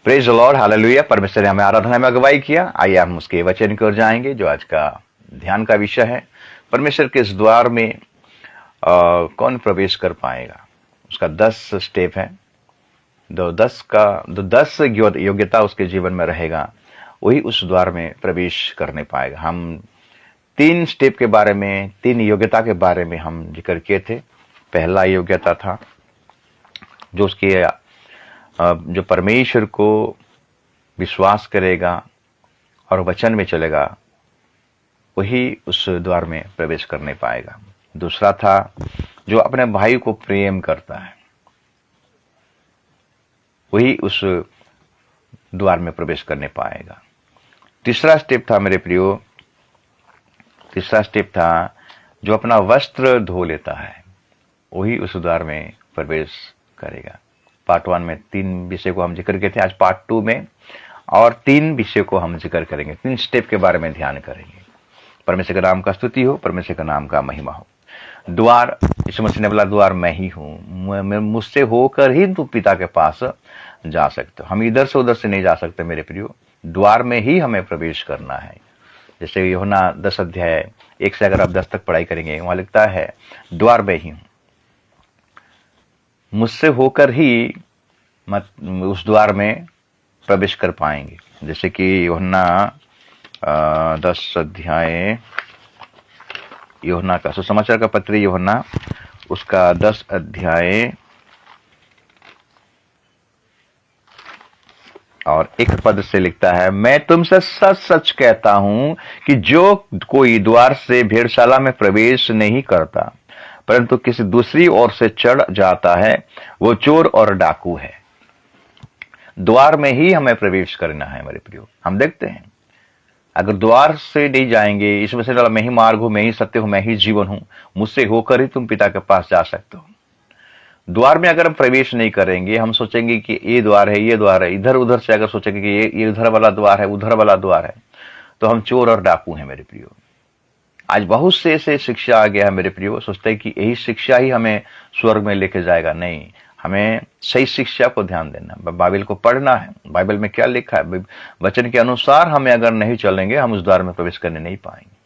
Praise the Lord, hallelujah. परमेश्वर ने हमें आराधना में अगुवाई किया। आइए हम उसके वचन की ओर जाएंगे, जो आज का ध्यान का विषय है। परमेश्वर के इस द्वार में कौन प्रवेश कर पाएगा, उसका 10 स्टेप है। जो 10 योग्यता उसके जीवन में रहेगा, वही उस द्वार में प्रवेश करने पाएगा। हम 3 स्टेप के बारे में, 3 योग्यता के बारे में हम जिक्र किए थे। पहला योग्यता था जो उसके जो परमेश्वर को विश्वास करेगा और वचन में चलेगा, वही उस द्वार में प्रवेश करने पाएगा। दूसरा था जो अपने भाई को प्रेम करता है, वही उस द्वार में प्रवेश करने पाएगा। तीसरा स्टेप था मेरे प्रियो, तीसरा स्टेप था जो अपना वस्त्र धो लेता है, वही उस द्वार में प्रवेश करेगा। पार्ट 1 में 3 विषय को हम जिक्र किए थे। आज पार्ट 2 में और 3 विषय को हम जिक्र करेंगे, 3 स्टेप के बारे में ध्यान करेंगे। परमेश्वर का नाम का स्तुति हो, परमेश्वर का नाम का महिमा हो। द्वार, यीशु मसीह ने बोला द्वार मैं ही हूं, मुझसे होकर ही तुम पिता के पास जा सकते हो। हम इधर से उधर से नहीं जा सकते मेरे प्रियो, द्वार में ही हमें प्रवेश करना है। जैसे यूहन्ना 10 अध्याय 1 से अगर आप 10 तक पढ़ाई करेंगे, वहां लिखता है द्वार में ही हूं, मुझसे होकर ही मत उस द्वार में प्रवेश कर पाएंगे। जैसे कि यूहन्ना 10 अध्याय, यूहन्ना का सुसमाचार का पत्र यूहन्ना, उसका 10 अध्याय और 1 पद से लिखता है, मैं तुमसे सच सच कहता हूं कि जो कोई द्वार से भेड़शाला में प्रवेश नहीं करता परंतु किसी दूसरी ओर से चढ़ जाता है, वो चोर और डाकू है। द्वार में ही हमें प्रवेश करना है मेरे प्रियो। हम देखते हैं अगर द्वार से नहीं जाएंगे, इसमें से मैं ही मार्ग हूं, मैं ही सत्य हूं, मैं ही जीवन हूं, मुझसे होकर ही तुम पिता के पास जा सकते हो। द्वार में अगर हम प्रवेश नहीं करेंगे, हम सोचेंगे कि ये द्वार है, ये द्वार है, इधर उधर से अगर सोचेंगे कि ये उधर वाला द्वार है, उधर वाला द्वार है, तो हम चोर और डाकू हैं मेरे प्रियो। आज बहुत से ऐसे शिक्षा आ गया है मेरे प्रियो, सोचते हैं कि यही शिक्षा ही हमें स्वर्ग में लेके जाएगा। नहीं, हमें सही शिक्षा को ध्यान देना, बाइबल को पढ़ना है। बाइबल में क्या लिखा है, वचन के अनुसार हमें अगर नहीं चलेंगे, हम उस द्वार में प्रवेश करने नहीं पाएंगे।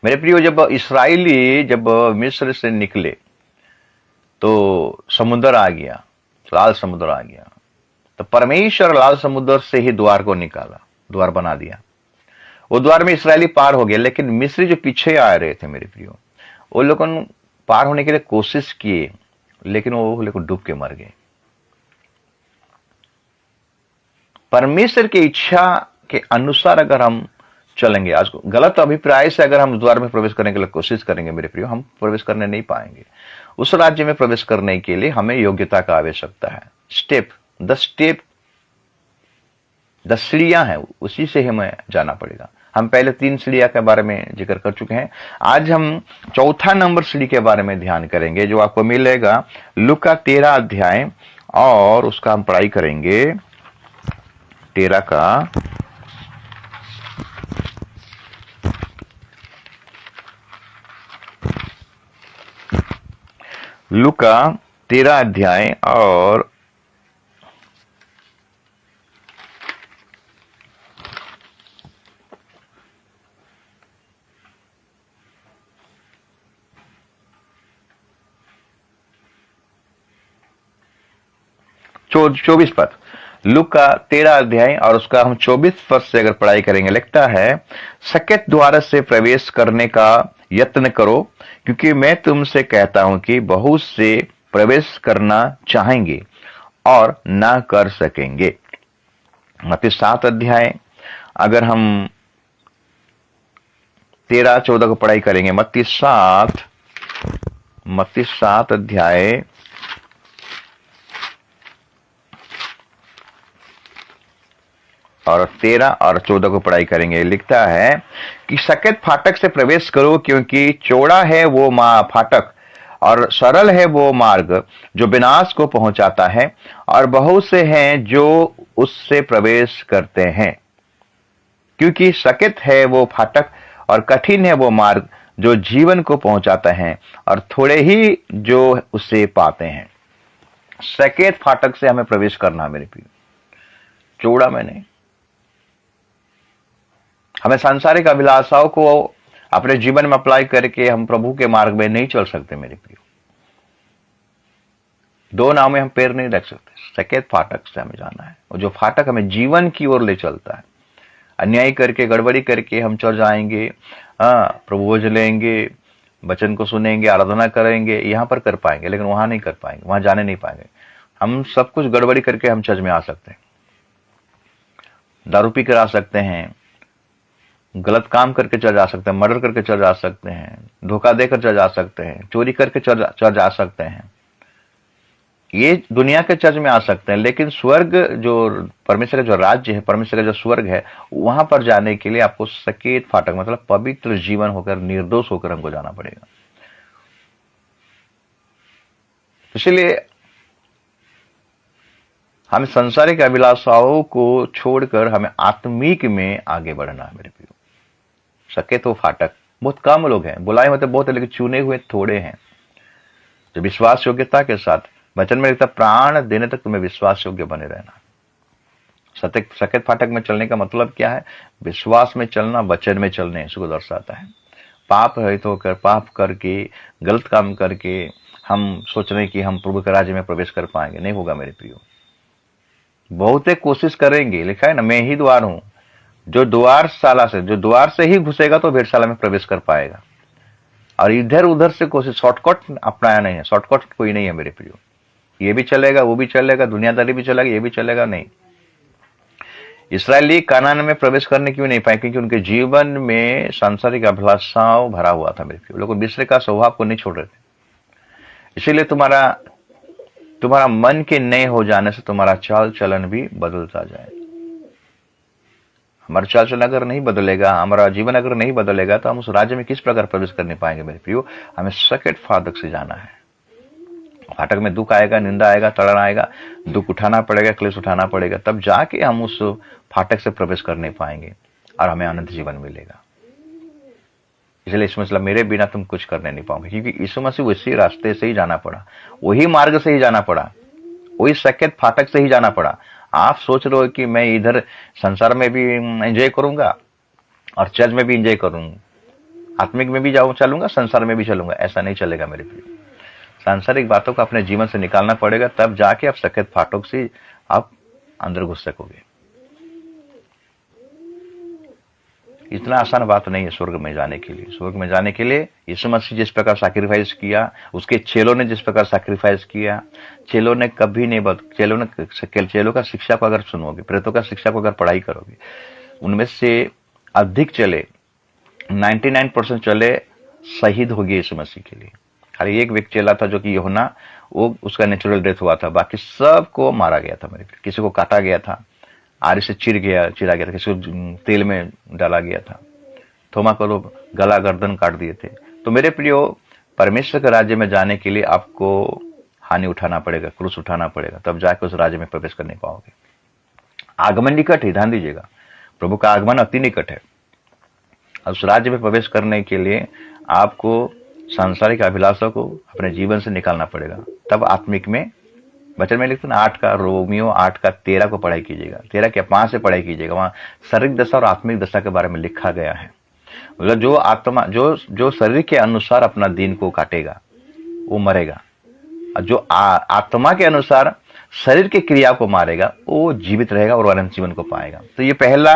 मेरे प्रियो, जब इसराइली जब मिस्र से निकले तो समुद्र आ गया, लाल समुद्र आ गया, तो परमेश्वर लाल समुद्र से ही द्वार को निकाला, द्वार बना दिया। वो द्वार में इसराइली पार हो गए, लेकिन मिस्री जो पीछे आ रहे थे मेरे प्रियो, वो लोगों ने पार होने के लिए कोशिश किए, लेकिन वो लोग डूब के मर गए। परमेश्वर की इच्छा के अनुसार अगर हम चलेंगे, आज गलत अभिप्राय से अगर हम द्वार में प्रवेश करने के लिए कोशिश करेंगे मेरे प्रियो, हम प्रवेश करने नहीं पाएंगे। उस राज्य में प्रवेश करने के लिए हमें योग्यता का आवश्यकता है। स्टेप, 10 सीढ़ियां हैं, उसी से हमें जाना पड़ेगा। हम पहले 3 सीढ़ियां के बारे में जिक्र कर चुके हैं। आज हम चौथा नंबर सीढ़ी के बारे में ध्यान करेंगे, जो आपको मिलेगा लूका 13 अध्याय, और उसका हम पढ़ाई करेंगे 13 का लूका 13 अध्याय और 24 पद। लूका 13 अध्याय और उसका हम 24 पद से अगर पढ़ाई करेंगे, लिखता है, सकेत द्वार से प्रवेश करने का यत्न करो, क्योंकि मैं तुमसे कहता हूं कि बहुत से प्रवेश करना चाहेंगे और ना कर सकेंगे। मत्ती 7 अध्याय अगर हम 13-14 को पढ़ाई करेंगे, मत्ती 7 अध्याय और 13 और 14 को पढ़ाई करेंगे, लिखता है कि सकेत फाटक से प्रवेश करो, क्योंकि चौड़ा है वो फाटक और सरल है वो मार्ग जो विनाश को पहुंचाता है, और बहुत से हैं जो उससे प्रवेश करते हैं। क्योंकि सकेत है वो फाटक और कठिन है वो मार्ग जो जीवन को पहुंचाता है, और थोड़े ही जो उसे पाते हैं। सकेत फाटक से हमें प्रवेश करना है मेरे प्रिय, चौड़ा में नहीं। हमें सांसारिक अभिलाषाओं को अपने जीवन में अप्लाई करके हम प्रभु के मार्ग में नहीं चल सकते मेरे प्रिय। दो नाव में हम पैर नहीं रख सकते। सकेत फाटक से हमें जाना है, और जो फाटक हमें जीवन की ओर ले चलता है। अन्याय करके, गड़बड़ी करके हम चल जाएंगे, प्रभु बोझ लेंगे, वचन को सुनेंगे, आराधना करेंगे, यहां पर कर पाएंगे, लेकिन वहां नहीं कर पाएंगे, वहां जाने नहीं पाएंगे। हम सब कुछ गड़बड़ी करके हम चर्च में आ सकते हैं, दारू पी कर आ सकते हैं, गलत काम करके चल जा सकते हैं, मर्डर करके चल जा सकते हैं, धोखा देकर चल जा सकते हैं, चोरी करके चल जा सकते हैं। ये दुनिया के चर्च में आ सकते हैं, लेकिन स्वर्ग जो परमेश्वर का जो राज्य है, परमेश्वर का जो स्वर्ग है, वहां पर जाने के लिए आपको सकेत फाटक मतलब पवित्र जीवन होकर, निर्दोष होकर हमको जाना पड़ेगा। इसलिए हमें संसारिक अभिलाषाओं को छोड़कर हमें आत्मिक में आगे बढ़ना है मेरे प्रियो। सकेत वो फाटक, बहुत कम लोग हैं, बुलाए होते बहुत है, लेकिन चुने हुए थोड़े हैं जो विश्वास योग्यता के साथ, वचन में लिखता प्राण देने तक तुम्हें विश्वास योग्य बने रहना। सकेत फाटक में चलने का मतलब क्या है? विश्वास में चलना, वचन में चलने, इसको दर्शाता है। पाप रहित होकर, पाप करके, गलत काम करके हम सोच रहे हैं कि हम प्रभु के राज्य में प्रवेश कर पाएंगे, नहीं होगा मेरे प्रियो। बहुते कोशिश करेंगे, लिखा है ना, मैं ही द्वार हूं, जो द्वार से ही घुसेगा तो भेड़शाला में प्रवेश कर पाएगा। और इधर उधर से कोशिश, शॉर्टकट अपनाया नहीं है, शॉर्टकट कोई नहीं है मेरे प्रियो। ये भी चलेगा, वो भी चलेगा, दुनियादारी भी चलेगा, ये भी चलेगा, नहीं। इसराइली कानान में प्रवेश करने क्यों नहीं पाए? क्योंकि उनके जीवन में सांसारिक अभिलाषाओं भरा हुआ था मेरे प्रियो। लोग दूसरे का स्वभाव को नहीं छोड़ रहे थे। इसीलिए तुम्हारा मन के नए हो जाने से तुम्हारा चाल चलन भी बदलता जाए। हमारा चाल चलन अगर नहीं बदलेगा, हमारा जीवन अगर नहीं बदलेगा, तो हम उस राज्य में किस प्रकार प्रवेश करने पाएंगे मेरे प्रियो? हमें सकेत फाटक से जाना है। फाटक में दुख आएगा, निंदा आएगा, तड़न आएगा, दुख उठाना पड़ेगा, क्लेश उठाना पड़ेगा, तब जाके हम उस फाटक से प्रवेश कर नहीं पाएंगे और हमें अनंत जीवन मिलेगा। इसलिए यीशु मसीह, मेरे बिना तुम कुछ करने नहीं पाओगे, क्योंकि यीशु मसीह उसी रास्ते से ही जाना पड़ा, वही मार्ग से ही जाना पड़ा, वही सकेत फाटक से ही जाना पड़ा। आप सोच रहे हो कि मैं इधर संसार में भी एंजॉय करूंगा और चर्च में भी एंजॉय करूंगा, आत्मिक में भी चलूंगा, संसार में भी चलूंगा, ऐसा नहीं चलेगा मेरे प्रिय। सांसारिक बातों को अपने जीवन से निकालना पड़ेगा, तब जाके आप सकेत फाटक से आप अंदर घुस सकोगे। इतना आसान बात नहीं है स्वर्ग में जाने के लिए। स्वर्ग में जाने के लिए यीशु मसीह जिस प्रकार सैक्रिफाइस किया, उसके चेलों ने जिस प्रकार सैक्रिफाइस किया, चेलों ने कभी नहीं चेलों का शिक्षा को अगर सुनोगे, प्रेतों का शिक्षा को अगर पढ़ाई करोगे, उनमें से अधिक चले, 99% चले शहीद हो गए यीशु मसीह के लिए। खाली एक व्यक्ति चला था जो कि यूहन्ना, वो उसका नेचुरल डेथ हुआ था, बाकी सबको मारा गया था मेरे। किसी को काटा गया था, आरी से चिरा गया था, किसी को तेल में डाला गया था, थोमा को तो गला गर्दन काट दिए थे। तो मेरे प्रियो, परमेश्वर के राज्य में जाने के लिए आपको हानि उठाना पड़ेगा, क्रूस उठाना पड़ेगा, तब जाके उस राज्य में प्रवेश कर नहीं पाओगे। आगमन निकट है, ध्यान दीजिएगा, प्रभु का आगमन अति निकट है। उस राज्य में प्रवेश करने के लिए आपको सांसारिक अभिलाषा को अपने जीवन से निकालना पड़ेगा, तब आत्मिक में। वचन में लिखते ना 8:13 को पढ़ाई कीजिएगा, 13 के 5 से पढ़ाई कीजिएगा, वहां शारीरिक दशा और आत्मिक दशा के बारे में लिखा गया है। मतलब जो आत्मा जो शरीर के अनुसार अपना दिन को काटेगा वो मरेगा, और जो आत्मा के अनुसार शरीर की क्रिया को मारेगा वो जीवित रहेगा और अनंत जीवन को पाएगा। तो ये पहला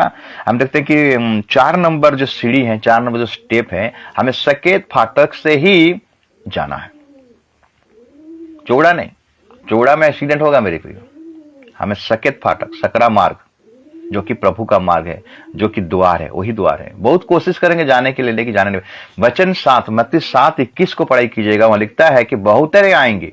हम देखते हैं कि 4 नंबर जो सीढ़ी है, 4 नंबर जो स्टेप है, हमें सकेत फाटक से ही जाना है, चौड़ा नहीं। चौड़ा में एक्सीडेंट होगा मेरे प्रियो। हमें सकेत फाटक, सकरा मार्ग, जो कि प्रभु का मार्ग है, जो कि द्वार है, वही द्वार है। बहुत कोशिश करेंगे जाने के लिए, लेकिन जाने नहीं। वचन 7 मत्ती 7:21 को पढ़ाई कीजिएगा, वहां लिखता है कि बहुतेरे आएंगे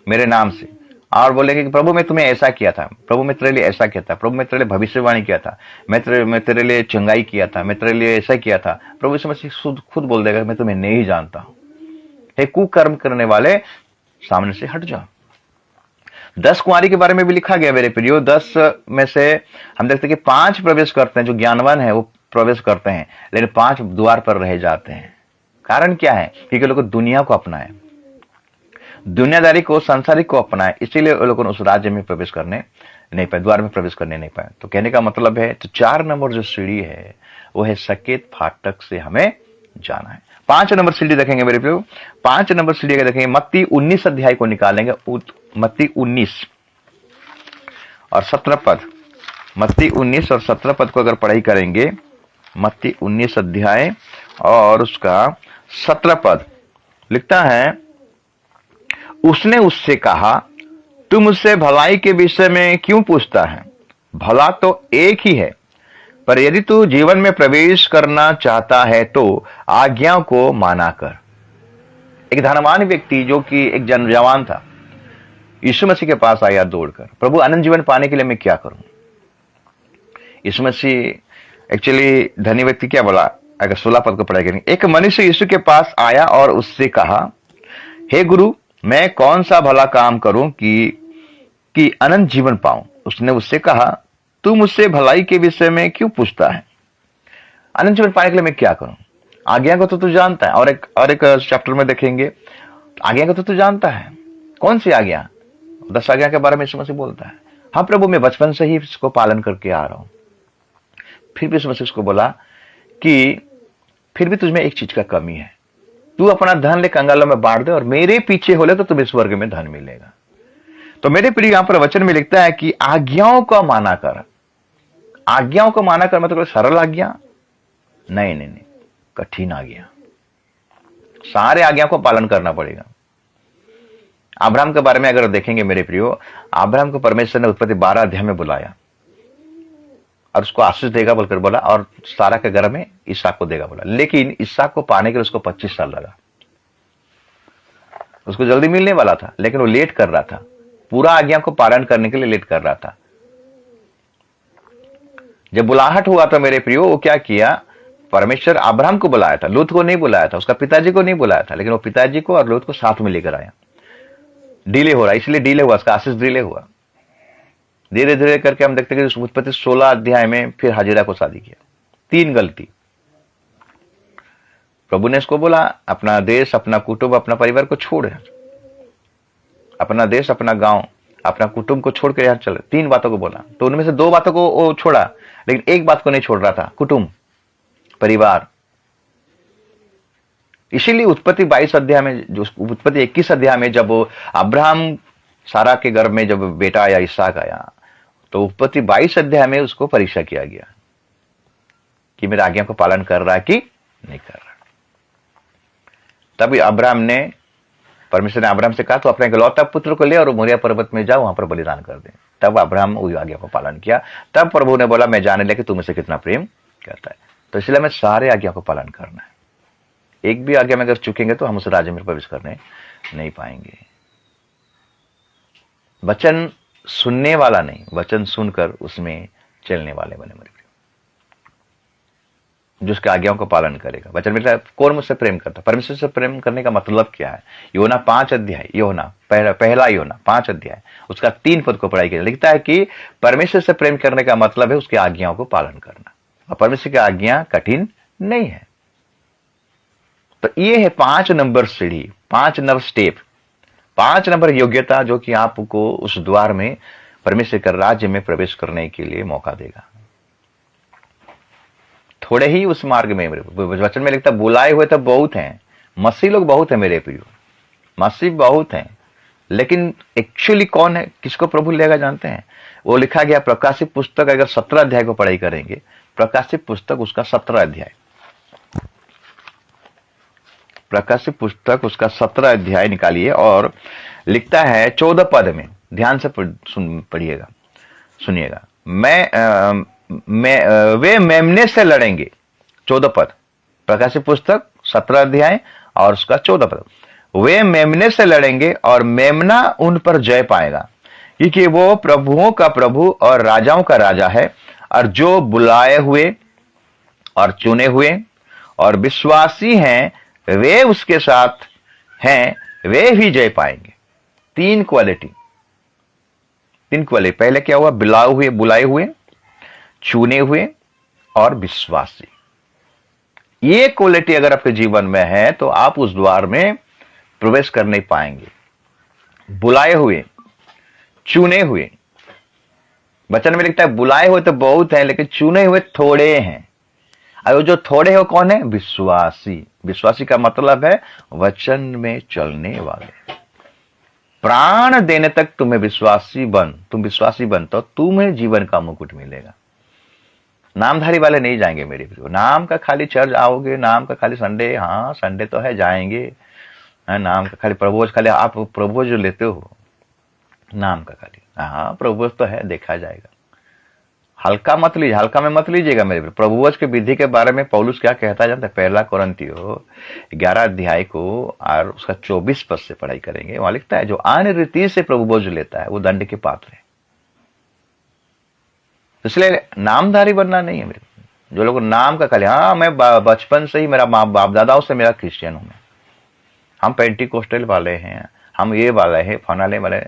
मेरे नाम से और बोलेंगे कि प्रभु मैं तुम्हें ऐसा किया था, प्रभु मैं तेरे लिए ऐसा किया था, प्रभु मैं तेरे लिए भविष्यवाणी किया था, मैं तेरे लिए चंगाई किया था, मैं तेरे लिए ऐसा किया था। प्रभु यीशु मसीह खुद बोल देगा मैं तुम्हें नहीं जानता हूं, हे कुकर्म करने वाले, सामने से हट जाओ। 10 कुंवारी के बारे में भी लिखा गया मेरे प्रियो। 10 में से हम देखते हैं कि 5 प्रवेश करते हैं, जो ज्ञानवान है वो प्रवेश करते हैं, लेकिन 5 द्वार पर रह जाते हैं। कारण क्या है? क्योंकि लोग दुनिया को अपनाए, दुनियादारी को, संसारिक को अपनाए, इसीलिए वो लोगों ने उस राज्य में प्रवेश करने नहीं पाए, द्वार में प्रवेश करने नहीं पाए। तो कहने का मतलब है, तो 4 नंबर जो सीढ़ी है वो है सकेत फाटक से हमें जाना है। 5 नंबर सीढ़ी देखेंगे मेरे प्रियो, 5 नंबर सीढ़ी अगर देखेंगे, मत्ती 19 अध्याय को निकालेंगे, मत्ती 19 और 17 पद, मत्ती 19 और 17 पद को अगर पढ़ाई करेंगे, मत्ती 19 अध्याय और उसका 17 पद लिखता है, उसने उससे कहा, तू मुझसे भलाई के विषय में क्यों पूछता है? भला तो एक ही है, पर यदि तू जीवन में प्रवेश करना चाहता है तो आज्ञाओं को माना कर। एक धनवान व्यक्ति जो कि एक जवान था, यीशु मसीह के पास आया दौड़कर, प्रभु अनंत जीवन पाने के लिए मैं क्या करूं? यीशु मसीह एक्चुअली धनी व्यक्ति क्या बोला, अगर 16 पद को पढ़ेंगे, एक मनुष्य यीशु के पास आया और उससे कहा, हे गुरु, मैं कौन सा भला काम करूं कि अनंत जीवन पाऊं? उसने उससे कहा, तू मुझसे भलाई के विषय में क्यों पूछता है? अनंत जीवन पाने के लिए मैं क्या करूं? आज्ञा को तो तू जानता है। और एक चैप्टर में देखेंगे, आज्ञा को तो तू जानता है। कौन सी आज्ञा? 10 आज्ञा के बारे में यीशु मसीह बोलता है। हाँ प्रभु, मैं बचपन से ही इसको पालन करके आ रहा हूं। फिर भी यीशु मसीह उसको बोला कि फिर भी तुझमें एक चीज का कमी है, तू अपना धन ले कंगालों में बांट दे और मेरे पीछे हो ले तो तुम्हें स्वर्ग में धन मिलेगा। तो मेरे प्रिय, यहां पर वचन में लिखता है कि आज्ञाओं का माना कर। आज्ञाओं को माना कर मतलब सरल आज्ञा नहीं, नहीं नहीं, कठिन आज्ञा। सारे आज्ञा को पालन करना पड़ेगा। अब्राहम के बारे में अगर देखेंगे मेरे प्रियो, अब्राहम को परमेश्वर ने उत्पत्ति 12 अध्याय में बुलाया और उसको आशीष देगा बोलकर बोला, और सारा के घर में इसहाक को देगा बोला। लेकिन इसहाक को पाने के लिए उसको 25 साल लगा। उसको जल्दी मिलने वाला था, लेकिन वो लेट कर रहा था, पूरा आज्ञा को पालन करने के लिए लेट कर रहा था। जब बुलाहट हुआ तो मेरे प्रियो, वो क्या किया, परमेश्वर अब्राहम को बुलाया था, लूत को नहीं बुलाया था, उसका पिताजी को नहीं बुलाया था, लेकिन वो पिताजी को और लूत को साथ में लेकर आया। डिले हो रहा, इसलिए डिले हुआ, उसका आशीष डिले हुआ। धीरे धीरे करके हम देखते हैं कि उत्पत्ति 16 अध्याय में फिर हाजिरा को शादी किया। 3 गलती। प्रभु ने इसको बोला, अपना देश, अपना कुटुंब, अपना परिवार को छोड़, अपना देश, अपना गांव, अपना कुटुंब को छोड़ कर यहां चले। 3 बातों को बोला, तो उनमें से 2 बातों को वो छोड़ा, लेकिन एक बात को नहीं छोड़ रहा था, कुटुंब, परिवार। इसीलिए उत्पत्ति 22 अध्याय में, जो उत्पत्ति 21 अध्याय में जब अब्राहम सारा के घर में जब बेटा आया, इसहाक आया, तो उत्पत्ति 22 अध्याय में उसको परीक्षा किया गया कि मेरे आज्ञा को पालन कर रहा है कि नहीं कर रहा। तब अब्राहम ने, परमेश्वर ने अब्राहम से कहा, तो अपने इकलौता पुत्र को ले और मोरिया पर्वत में जाओ, वहां पर बलिदान कर दे। तब अब्राहम उस आज्ञा को पालन किया। तब प्रभु ने बोला, मैं जाने लगे तुम मुझसे कितना प्रेम करता है। तो इसलिए हमें सारे आज्ञा को पालन करना है। एक भी आज्ञा में अगर चुकेंगे तो हम उस राज्य में प्रवेश करने नहीं पाएंगे। वचन सुनने वाला नहीं, वचन सुनकर उसमें चलने वाले बने मेरे प्रिय, जो उसके आज्ञाओं को पालन करेगा। वचन में कौन मुझसे प्रेम करता? परमेश्वर से प्रेम करने का मतलब क्या है? योना 5 अध्याय, योना पहला योना 5 अध्याय उसका 3 पद को पढ़ाई के लिखता है कि परमेश्वर से प्रेम करने का मतलब है उसकी आज्ञाओं को पालन करना, और परमेश्वर की आज्ञा कठिन नहीं है। तो ये है 5 नंबर सीढ़ी, 5 नंबर स्टेप, 5 नंबर योग्यता, जो कि आपको उस द्वार में, परमेश्वर के राज्य में प्रवेश करने के लिए मौका देगा। थोड़े ही उस मार्ग में, वचन में लिखता बुलाए हुए तो बहुत हैं, मसीह लोग बहुत है मेरे प्रियो, मसीह बहुत हैं, लेकिन एक्चुअली कौन है, किसको प्रभु लेगा जानते हैं? वो लिखा गया प्रकाशित पुस्तक, अगर 17 अध्याय को पढ़ाई करेंगे, प्रकाशित पुस्तक उसका 17 अध्याय, प्रकाशित पुस्तक उसका 17 अध्याय निकालिए और लिखता है 14 पद में, ध्यान से पढ़िएगा, सुनिएगा। वे मेमने से लड़ेंगे, 14 पद, प्रकाशित पुस्तक 17 अध्याय और उसका 14 पद। वे मेमने से लड़ेंगे और मेमना उन पर जय पाएगा, क्योंकि वो प्रभुओं का प्रभु और राजाओं का राजा है, और जो बुलाए हुए और चुने हुए और विश्वासी हैं वे उसके साथ हैं, वे भी जय पाएंगे। 3 क्वालिटी, 3 क्वालिटी। पहले क्या हुआ? बुलाए हुए, चुने हुए और विश्वासी। ये क्वालिटी अगर आपके जीवन में है तो आप उस द्वार में प्रवेश कर नहीं पाएंगे। बुलाए हुए, चुने हुए। वचन में लिखता है बुलाए हुए तो बहुत है, लेकिन चुने हुए थोड़े हैं। और जो थोड़े हो कौन है? विश्वासी। विश्वासी का मतलब है वचन में चलने वाले। प्राण देने तक तुम विश्वासी बन तो तुम्हें जीवन का मुकुट मिलेगा। नामधारी वाले नहीं जाएंगे मेरे प्रियो। नाम का खाली चर्च आओगे, नाम का खाली संडे, हाँ संडे तो है जाएंगे, नाम का खाली प्रभुज, खाली आप प्रभुज जो लेते हो नाम का खाली, हाँ प्रभुज तो है, देखा जाएगा। हल्का मत लीजिए, हल्का में मत लीजिएगा मेरे प्रियो। प्रभुवच के विधि के बारे में पौलुस क्या कहता है जानते हैं? पहला कोरिन्थियों 11 अध्याय को और उसका 24 पद से पढ़ाई करेंगे। वहां लिखता है जो अन्य रीति से प्रभुवच लेता है वो दंड के पात्र है। इसलिए नामधारी बनना नहीं है मेरे। जो लोग नाम का खाली, हाँ मैं बचपन से ही, मेरा माँ बाप दादाओं से मेरा क्रिश्चियन हूं मैं, हम पेंटिकोस्टल वाले हैं, हम ये वाले हैं, फनाले वाले,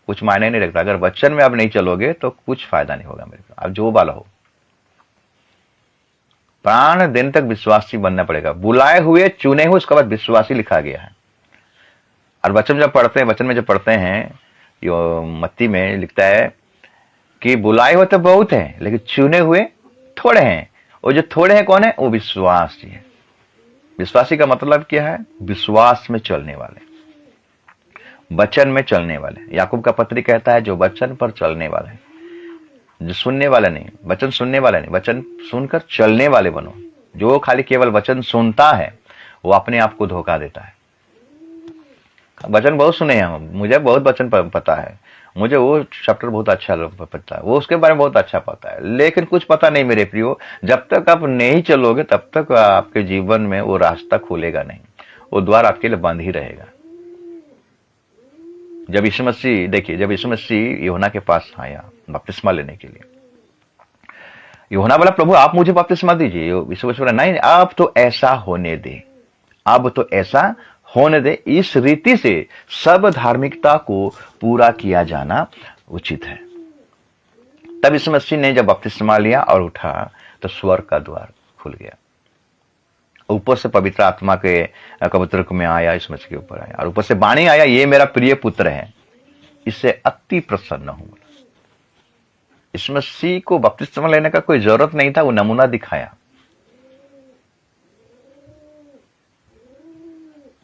कुछ मायने नहीं रखता। अगर वचन में आप नहीं चलोगे तो कुछ फायदा नहीं होगा मेरे को, आप जो वाला हो। प्राण दिन तक विश्वासी बनना पड़ेगा। बुलाए हुए, चुने हुए, उसके बाद विश्वासी लिखा गया है। और वचन जब पढ़ते हैं, वचन में जब पढ़ते हैं, यो मत्ती में लिखता है कि बुलाए हुए तो बहुत हैं, लेकिन चुने हुए थोड़े हैं। और जो थोड़े हैं कौन है? वो विश्वासी है। विश्वासी का मतलब क्या है? विश्वास में चलने वाले, वचन में चलने वाले। याकूब का पत्री कहता है जो वचन पर चलने वाले हैं, जो सुनने वाला नहीं, वचन सुनने वाला नहीं, वचन सुनकर चलने वाले बनो। जो खाली केवल वचन सुनता है वो अपने आप को धोखा देता है। वचन बहुत सुने हैं, मुझे बहुत वचन पता है, मुझे वो चैप्टर बहुत अच्छा पता है, वो उसके बारे में बहुत अच्छा पता है, लेकिन कुछ पता नहीं मेरे प्रियो। जब तक आप नहीं चलोगे तब तक आपके जीवन में वो रास्ता खुलेगा नहीं, वो द्वार आपके लिए बंद ही रहेगा। जब यीशु मसीह, देखिए जब यीशु मसीह यूहन्ना के पास आया बपतिस्मा लेने के लिए, यूहन्ना बोला प्रभु आप मुझे बपतिस्मा दीजिए। यीशु मसीह बोला नहीं, अब तो ऐसा होने दे, अब तो ऐसा होने दे, इस रीति से सब धार्मिकता को पूरा किया जाना उचित है। तब यीशु मसीह ने जब बपतिस्मा लिया और उठा तो स्वर्ग का द्वार खुल गया। ऊपर से पवित्र आत्मा के कबूतर में आया, यीशु मसीह के ऊपर आया, और ऊपर से वाणी आया, ये मेरा प्रिय पुत्र है, इससे अति प्रसन्न हूं। यीशु मसीह को बपतिस्मा लेने का कोई जरूरत नहीं था, वो नमूना दिखाया।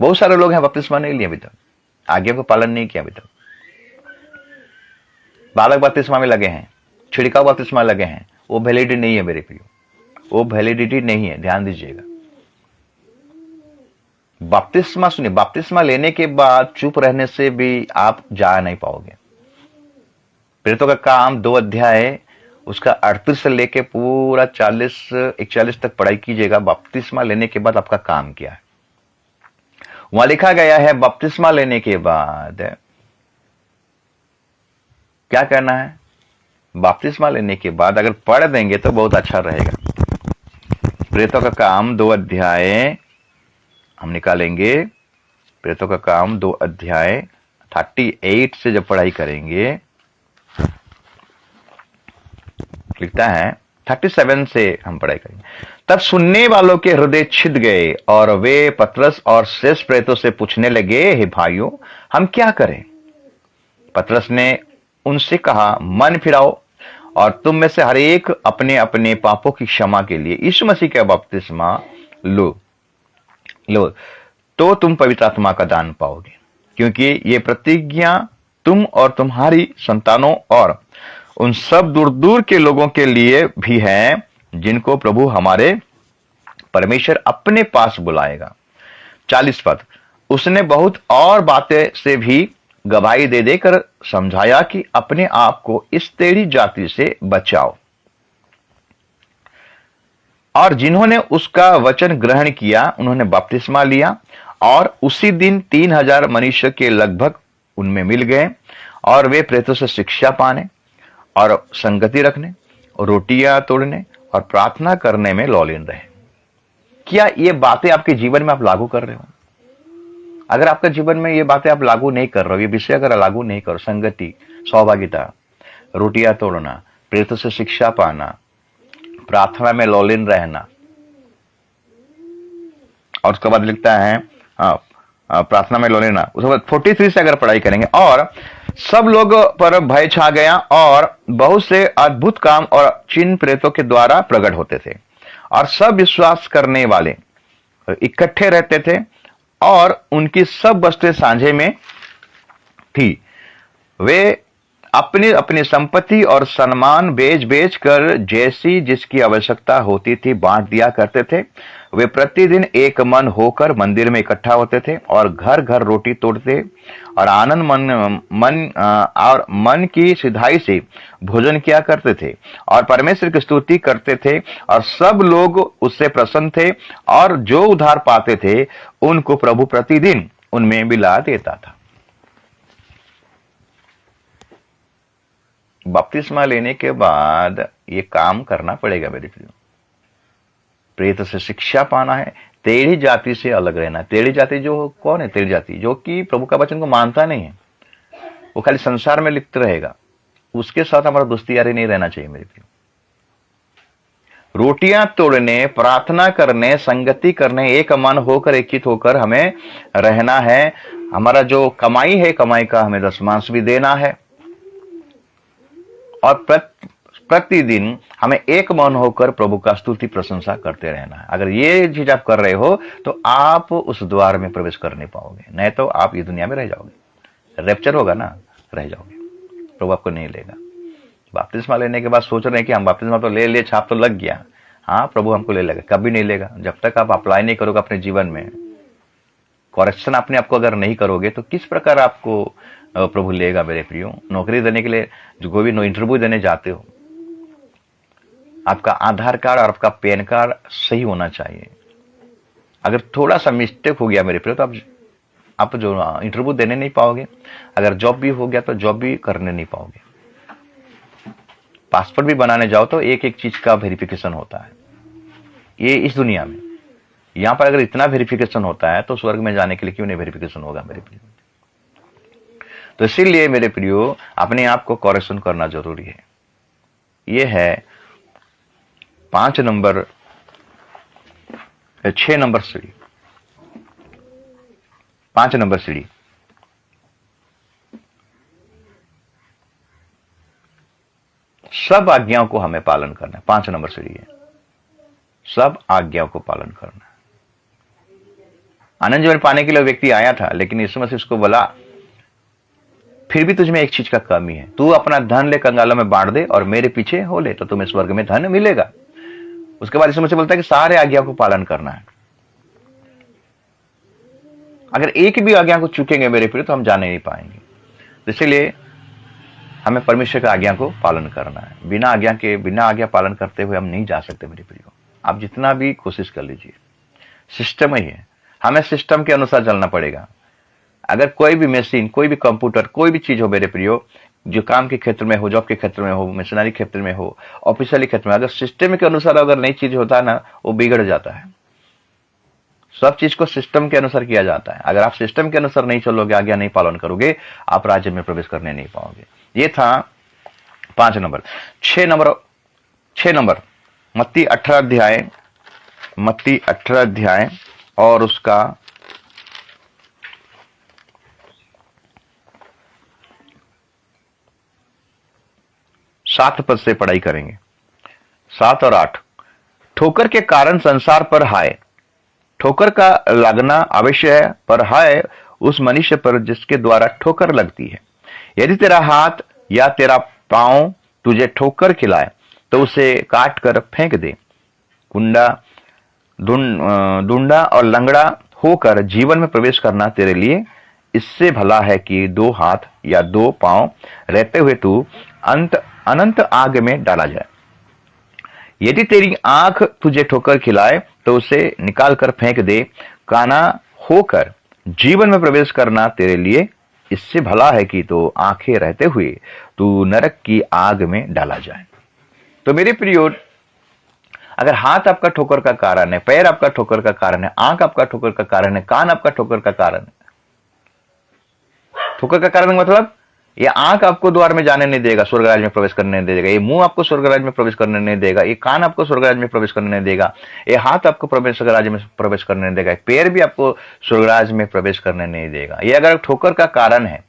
बहुत सारे लोग हैं बपतिस्मा नहीं लिए अभी तक, आज्ञा को पालन नहीं किया अभी तक। बालक बपतिस्मा में लगे हैं, छिड़काव बपतिस्मा लगे हैं, वो वैलिडिटी नहीं है मेरे प्रियो, वो वैलिडिटी नहीं है, ध्यान दीजिएगा। बपतिस्मा सुनिए, बपतिस्मा लेने के बाद चुप रहने से भी आप जा नहीं पाओगे। प्रेरितों का काम 2 अध्याय उसका 38 से लेके पूरा 41 तक पढ़ाई कीजिएगा। बपतिस्मा लेने के बाद आपका काम क्या है वहां लिखा गया है। बपतिस्मा लेने के बाद क्या करना है? बपतिस्मा लेने के बाद अगर पढ़ देंगे तो बहुत अच्छा रहेगा। प्रेरितों का काम 2 अध्याय हम निकालेंगे। प्रेरितों का काम 2 अध्याय 38 से जब पढ़ाई करेंगे, लिखता है 37 से हम पढ़ाई करेंगे। तब सुनने वालों के हृदय छिद गए और वे पतरस और शेष प्रेरितों से पूछने लगे, हे भाइयों हम क्या करें? पतरस ने उनसे कहा, मन फिराओ और तुम में से हर एक अपने अपने पापों की क्षमा के लिए यीशु मसीह का बपतिस्मा लो तो तुम पवित्र आत्मा का दान पाओगे, क्योंकि ये प्रतिज्ञा तुम और तुम्हारी संतानों और उन सब दूर दूर के लोगों के लिए भी है जिनको प्रभु हमारे परमेश्वर अपने पास बुलाएगा। 40 पद, उसने बहुत और बातें से भी गवाही दे देकर समझाया कि अपने आप को इस टेढ़ी जाति से बचाओ। और जिन्होंने उसका वचन ग्रहण किया उन्होंने बपतिस्मा लिया, और उसी दिन 3000 मनुष्य के लगभग उनमें मिल गए, और वे प्रेरितों से शिक्षा पाने और संगति रखने और रोटियां तोड़ने और प्रार्थना करने में लौलीन रहे। क्या ये बातें आपके जीवन में आप लागू कर रहे हो? अगर आपके जीवन में ये बातें आप लागू नहीं कर रहे हो, ये विषय अगर लागू नहीं करो, संगति, सहभागिता, रोटियां तोड़ना, प्रेरितों से शिक्षा पाना, प्रार्थना में लौलीन रहना, और उसके बाद लिखता है प्रार्थना में लो लेना। उसके बाद 43 से अगर पढ़ाई करेंगे, और सब लोग पर भय छा गया और बहुत से अद्भुत काम और चिन्ह प्रेतों के द्वारा प्रकट होते थे, और सब विश्वास करने वाले इकट्ठे रहते थे और उनकी सब वस्तुएं साझे में थी। वे अपनी अपनी संपत्ति और सम्मान बेच बेच कर जैसी जिसकी आवश्यकता होती थी बांट दिया करते थे। वे प्रतिदिन एक मन होकर मंदिर में इकट्ठा होते थे और घर घर रोटी तोड़ते और आनंद मन की सिधाई से भोजन किया करते थे और परमेश्वर की स्तुति करते थे, और सब लोग उससे प्रसन्न थे, और जो उधार पाते थे उनको प्रभु प्रतिदिन उनमें मिला देता था। बपतिस्मा लेने के बाद ये काम करना पड़ेगा मेरे प्रियो। प्रेत से शिक्षा पाना है, टेढ़ी जाति से अलग रहना है। टेढ़ी जाति जो कौन है? टेढ़ी जाति जो कि प्रभु का वचन को मानता नहीं है, वो खाली संसार में लिप्त रहेगा। उसके साथ हमारा दोस्ती यारी नहीं रहना चाहिए मेरे प्रियो। रोटियां तोड़ने, प्रार्थना करने, संगति करने, एक मन होकर एकित होकर हमें रहना है। हमारा जो कमाई है, कमाई का हमें दशमांश भी देना है, और प्रतिदिन हमें एक मन होकर प्रभु का स्तुति प्रशंसा करते रहना है। अगर ये चीज आप कर रहे हो तो आप उस द्वार में प्रवेश कर नहीं पाओगे, नहीं तो आप ये दुनिया में रह जाओगे। रैप्चर होगा ना, रह जाओगे, प्रभु आपको नहीं लेगा। बपतिस्मा लेने के बाद सोच रहे हैं कि हम बपतिस्मा तो ले छाप तो लग गया, हाँ प्रभु हमको ले लेगा। कभी नहीं लेगा जब तक आप अप्लाई नहीं करोगे अपने जीवन में, करेक्शन अपने आपको अगर नहीं करोगे तो किस प्रकार आपको प्रभु लेगा मेरे प्रियो। नौकरी देने के लिए जो कोई भी इंटरव्यू देने जाते हो, आपका आधार कार्ड और आपका पैन कार्ड सही होना चाहिए। अगर थोड़ा सा मिस्टेक हो गया मेरे प्रियो तो आप जो इंटरव्यू देने नहीं पाओगे। अगर जॉब भी हो गया तो जॉब भी करने नहीं पाओगे। पासपोर्ट भी बनाने जाओ तो एक एक चीज का वेरिफिकेशन होता है। ये इस दुनिया में, यहां पर अगर इतना वेरिफिकेशन होता है तो स्वर्ग में जाने के लिए क्यों नहीं वेरिफिकेशन होगा मेरे प्रियो। तो इसीलिए मेरे प्रियो अपने आप को करेक्शन करना जरूरी है। ये है 6 नंबर सीढ़ी, 5 नंबर सीढ़ी। सब आज्ञाओं को हमें पालन करना है। 5 नंबर सीढ़ी है, सब आज्ञाओं को पालन करना है। आनंद जीवन पाने के लिए व्यक्ति आया था, लेकिन यीशु मसीह उसको बोला फिर भी तुझमें एक चीज का कमी है, तू अपना धन ले कंगालों में बांट दे और मेरे पीछे हो ले, तो तुम्हें स्वर्ग में धन मिलेगा। उसके बाद यीशु मसीह बोलता है कि सारे आज्ञा को पालन करना है। अगर एक भी आज्ञा को चूकेंगे मेरे प्रिय तो हम जाने नहीं पाएंगे। इसलिए हमें परमेश्वर की आज्ञा को पालन करना है। बिना आज्ञा पालन करते हुए हम नहीं जा सकते मेरे प्रियो। आप जितना भी कोशिश कर लीजिए, सिस्टम ही है, हमें सिस्टम के अनुसार चलना पड़ेगा। अगर कोई भी मशीन, कोई भी कंप्यूटर, कोई भी चीज हो मेरे प्रियो, जो काम के क्षेत्र में हो, जॉब के क्षेत्र में हो, मिशनरी क्षेत्र में हो, ऑफिशियली क्षेत्र में, अगर सिस्टम के अनुसार अगर नई चीज होता है ना, वो बिगड़ जाता है। सब चीज को सिस्टम के अनुसार किया जाता है। अगर आप सिस्टम के अनुसार नहीं चलोगे, आज्ञा नहीं पालन करोगे, आप राज्य में प्रवेश करने नहीं पाओगे। ये था 5 नंबर। 6 नंबर मत्ती 18 अध्याय और उसका 7 पद से पढ़ाई करेंगे। 7 और 8। ठोकर के कारण संसार पर हाय। ठोकर का लगना अवश्य है, पर हाय उस मनुष्य पर जिसके द्वारा ठोकर लगती है। यदि तेरा हाथ या तेरा पांव तुझे ठोकर खिलाए तो उसे काट कर फेंक दे। डूंडा और लंगड़ा होकर जीवन में प्रवेश करना तेरे लिए इससे भला है कि 2 हाथ या 2 पांव रहते हुए तू अनंत आग में डाला जाए। यदि तेरी आंख तुझे ठोकर खिलाए तो उसे निकाल कर फेंक दे। काना होकर जीवन में प्रवेश करना तेरे लिए इससे भला है कि तो आंखें रहते हुए तू नरक की आग में डाला जाए। तो मेरे प्रियो, अगर हाथ आपका ठोकर का कारण है, पैर आपका ठोकर का कारण है, आंख आपका ठोकर का कारण है, कान आपका ठोकर का कारण है। ठोकर का कारण मतलब ये आंख आपको द्वार में जाने नहीं देगा, स्वर्गराज में प्रवेश करने नहीं देगा। ये मुंह आपको स्वर्गराज में प्रवेश करने नहीं देगा। ये कान आपको स्वर्गराज में प्रवेश करने नहीं देगा। ये हाथ आपको स्वर्गराज में प्रवेश करने नहीं देगा। पैर भी आपको स्वर्गराज में प्रवेश करने नहीं देगा। ये अगर ठोकर का कारण है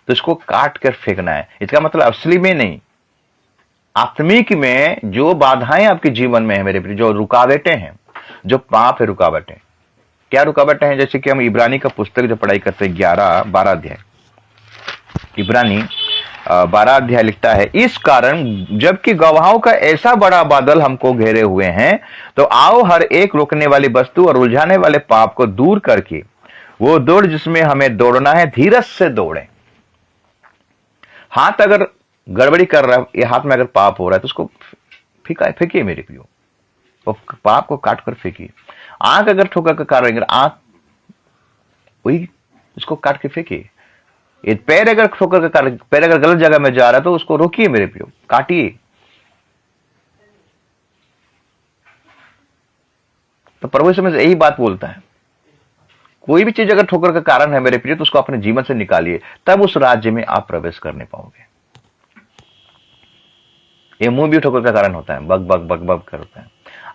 तो इसको काट कर फेंकना है। इसका मतलब असली में नहीं, आत्मिक में जो बाधाएं आपके जीवन में है मेरे प्रिय, जो रुकावटें हैं, जो पाप है, रुकावटें क्या रुकावटें हैं? जैसे कि हम इब्रानी का पुस्तक जो पढ़ाई करते हैं 11-12 अध्याय, इब्रानी 12 अध्याय लिखता है, इस कारण जबकि गवाहों का ऐसा बड़ा बादल हमको घेरे हुए हैं, तो आओ हर एक रोकने वाली वस्तु और उलझाने वाले पाप को दूर करके वो दौड़ जिसमें हमें दौड़ना है, धीरज से दौड़े। हाथ अगर गड़बड़ी कर रहा है, ये हाथ में अगर पाप हो रहा है तो उसको फेंकिए मेरे प्रियो, वो पाप को काट कर फेंकिए। आंख अगर ठोकर का कारण, आंख वही उसको काट के फेंकिए। ये पैर अगर ठोकर का कारण, पैर अगर गलत जगह में जा रहा है तो उसको रोकिए मेरे प्रियो, काटिए। तो प्रभु यीशु मसीह यही बात बोलता है, कोई भी चीज अगर ठोकर का कारण है मेरे प्रियो तो उसको अपने जीवन से निकालिए, तब उस राज्य में आप प्रवेश करने पाओगे। ये मुंह भी ठोकर का कारण होता है, बग बग बग बग करता है।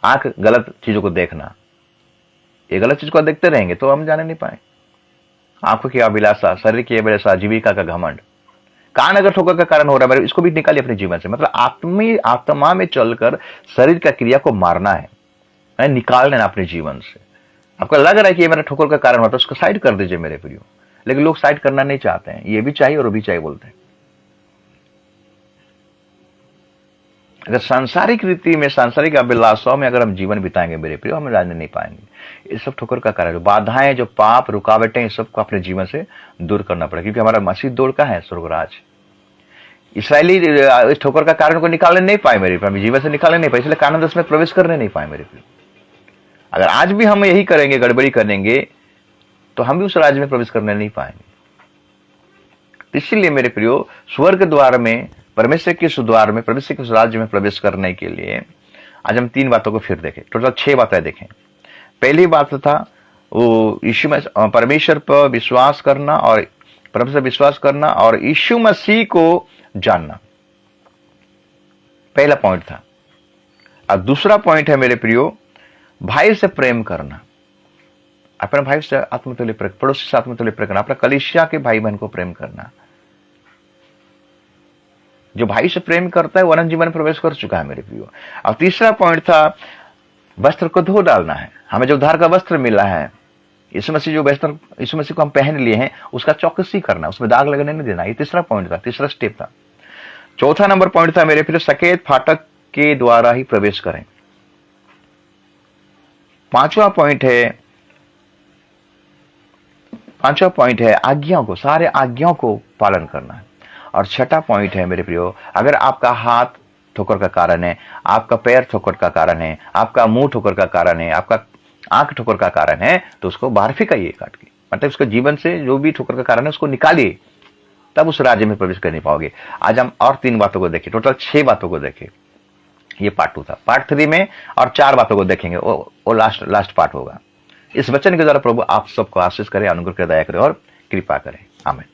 आंख गलत चीजों को देखना, ये गलत चीज को देखते रहेंगे तो हम जाने नहीं पाए। आंखों की अभिलाषा, शरीर की अभिलाषा, जीविका का घमंड। कान अगर ठोकर का कारण हो रहा है, इसको भी निकालिए अपने जीवन से। मतलब आत्मा में चलकर शरीर का क्रिया को मारना है, निकाल लेना अपने जीवन से। आपको लग रहा है कि ये मेरा ठोकर का कारण होता है, उसको साइड कर दीजिए मेरे प्रियो। लेकिन लोग साइड करना नहीं चाहते हैं, ये भी चाहिए और वो भी चाहिए बोलते हैं। अगर सांसारिक रीति में, सांसारिक अभिलाषाओं में अगर हम जीवन बिताएंगे मेरे प्रियो, हम जानने नहीं पाएंगे। ये सब ठोकर का कारण, जो बाधाएं, जो पाप, रुकावटें, इस सबको अपने जीवन से दूर करना पड़ेगा, क्योंकि हमारा मसीह दौड़ का है स्वर्गराज। इसराइली इस ठोकर का कारण को निकालने नहीं पाए मेरे प्रियो, जीवन से निकालने नहीं पाए, इसलिए कानून दस में प्रवेश करने नहीं पाए मेरे प्रियो। अगर आज भी हम यही करेंगे, गड़बड़ी करेंगे, तो हम भी उस राज्य में प्रवेश करने नहीं पाएंगे। इसीलिए मेरे प्रियो, स्वर्ग द्वार में, परमेश्वर के सुद्वार में, परमेश्वर के राज्य में प्रवेश करने के लिए आज हम 3 बातों को फिर देखें। टोटल 6 बातें देखें। पहली बात था वो यीशु में परमेश्वर पर विश्वास करना, और परमेश्वर विश्वास करना और यीशु मसीह को जानना, पहला पॉइंट था। अब दूसरा पॉइंट है मेरे प्रियो, भाई से प्रेम करना। अपने भाई से आत्मतुल्य प्रेम, पड़ोसी से आत्मतुल्य प्रेम करना, अपने कलीसिया के भाई बहन को प्रेम करना। जो भाई से प्रेम करता है वो अनंत जीवन में प्रवेश कर चुका है मेरे प्रियो। और तीसरा पॉइंट था वस्त्र को धो डालना है। हमें जो उद्धार का वस्त्र मिला है, यीशु मसीह जो वस्त्र, यीशु मसीह को हम पहन लिए हैं, उसका चौकसी करना, उसमें दाग लगने नहीं देना। ये तीसरा पॉइंट था, तीसरा स्टेप था। चौथा नंबर पॉइंट था मेरे प्रियो, सकेत फाटक के द्वारा ही प्रवेश करें। पांचवा पॉइंट है आज्ञाओं को, सारे आज्ञाओं को पालन करना है। और छठा पॉइंट है मेरे प्रियो, अगर आपका हाथ ठोकर का कारण है, आपका पैर ठोकर का कारण है, आपका मुंह ठोकर का कारण है, आपका आंख ठोकर का कारण है, तो उसको बाहर फेंकाइए काट के। मतलब उसके जीवन से जो भी ठोकर का कारण है उसको निकालिए, तब उस राज्य में प्रवेश कर नहीं पाओगे। आज हम और 3 बातों को देखें, टोटल 6 बातों को देखें। ये पार्ट 2 था। पार्ट 3 में और 4 बातों को देखेंगे, वो लास्ट पार्ट होगा। इस वचन के द्वारा प्रभु आप सबको आशीष करे, अनुग्रह करे, दया करे और कृपा करे। आमीन।